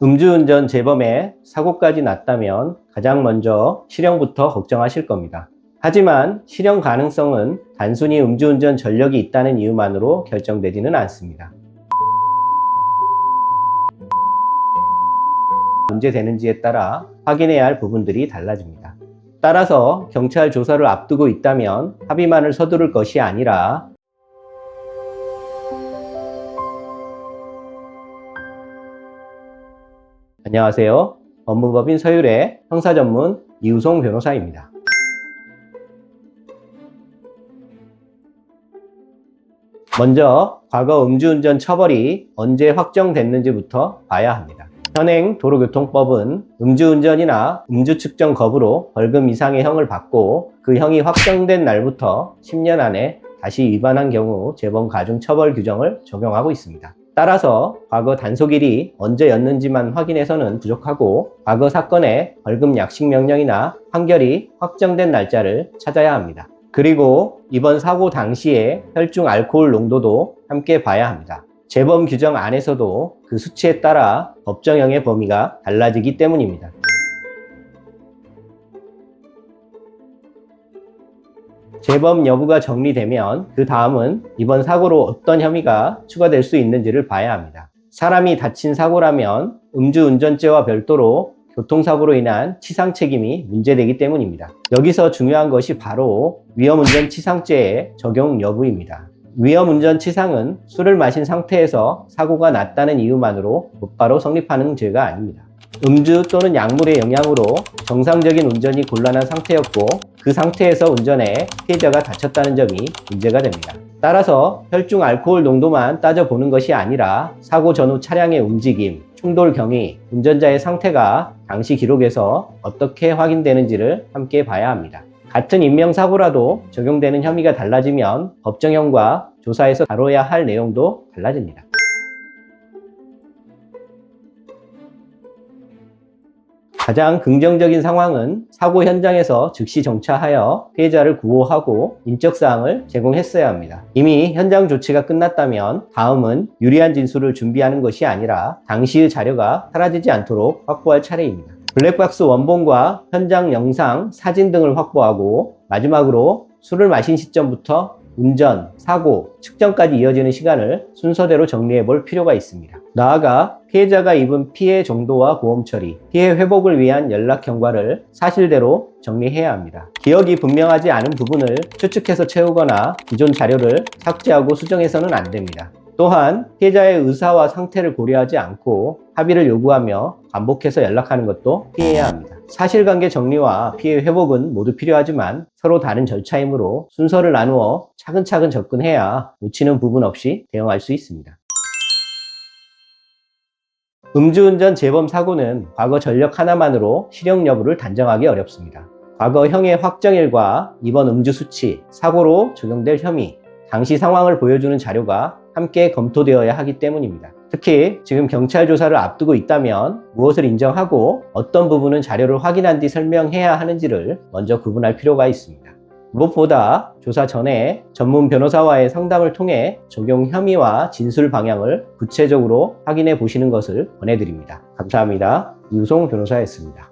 음주운전 재범에 사고까지 났다면 가장 먼저 실형부터 걱정하실 겁니다. 하지만 실형 가능성은 단순히 음주운전 전력이 있다는 이유만으로 결정되지는 않습니다. 문제되는지에 따라 확인해야 할 부분들이 달라집니다. 따라서 경찰 조사를 앞두고 있다면 합의만을 서두를 것이 아니라 안녕하세요. 법무법인 서율의 형사전문 이우송 변호사입니다. 먼저 과거 음주운전 처벌이 언제 확정됐는지부터 봐야 합니다. 현행 도로교통법은 음주운전이나 음주 측정 거부로 벌금 이상의 형을 받고 그 형이 확정된 날부터 10년 안에 다시 위반한 경우 재범 가중 처벌 규정을 적용하고 있습니다. 따라서 과거 단속일이 언제였는지만 확인해서는 부족하고 과거 사건의 벌금 약식 명령이나 판결이 확정된 날짜를 찾아야 합니다. 그리고 이번 사고 당시에 혈중 알코올 농도도 함께 봐야 합니다. 재범 규정 안에서도 그 수치에 따라 법정형의 범위가 달라지기 때문입니다. 재범 여부가 정리되면 그 다음은 이번 사고로 어떤 혐의가 추가될 수 있는지를 봐야 합니다. 사람이 다친 사고라면 음주운전죄와 별도로 교통사고로 인한 치상 책임이 문제되기 때문입니다. 여기서 중요한 것이 바로 위험운전 치상죄의 적용 여부입니다. 위험운전 치상은 술을 마신 상태에서 사고가 났다는 이유만으로 곧바로 성립하는 죄가 아닙니다. 음주 또는 약물의 영향으로 정상적인 운전이 곤란한 상태였고 그 상태에서 운전해 피해자가 다쳤다는 점이 문제가 됩니다. 따라서 혈중 알코올 농도만 따져보는 것이 아니라 사고 전후 차량의 움직임, 충돌 경위, 운전자의 상태가 당시 기록에서 어떻게 확인되는지를 함께 봐야 합니다. 같은 인명사고라도 적용되는 혐의가 달라지면 법정형과 조사에서 다뤄야 할 내용도 달라집니다. 가장 긍정적인 상황은 사고 현장에서 즉시 정차하여 피해자를 구호하고 인적사항을 제공했어야 합니다. 이미 현장 조치가 끝났다면 다음은 유리한 진술을 준비하는 것이 아니라 당시의 자료가 사라지지 않도록 확보할 차례입니다. 블랙박스 원본과 현장 영상, 사진 등을 확보하고 마지막으로 술을 마신 시점부터 운전, 사고, 측정까지 이어지는 시간을 순서대로 정리해 볼 필요가 있습니다. 나아가 피해자가 입은 피해 정도와 보험 처리, 피해 회복을 위한 연락 경과를 사실대로 정리해야 합니다. 기억이 분명하지 않은 부분을 추측해서 채우거나 기존 자료를 삭제하고 수정해서는 안 됩니다. 또한 피해자의 의사와 상태를 고려하지 않고 합의를 요구하며 반복해서 연락하는 것도 피해야 합니다. 사실관계 정리와 피해 회복은 모두 필요하지만 서로 다른 절차이므로 순서를 나누어 차근차근 접근해야 놓치는 부분 없이 대응할 수 있습니다. 음주운전 재범 사고는 과거 전력 하나만으로 실형 여부를 단정하기 어렵습니다. 과거 형의 확정일과 이번 음주 수치, 사고로 적용될 혐의, 당시 상황을 보여주는 자료가 함께 검토되어야 하기 때문입니다. 특히 지금 경찰 조사를 앞두고 있다면 무엇을 인정하고 어떤 부분은 자료를 확인한 뒤 설명해야 하는지를 먼저 구분할 필요가 있습니다. 무엇보다 조사 전에 전문 변호사와의 상담을 통해 적용 혐의와 진술 방향을 구체적으로 확인해 보시는 것을 권해드립니다. 감사합니다. 이우송 변호사였습니다.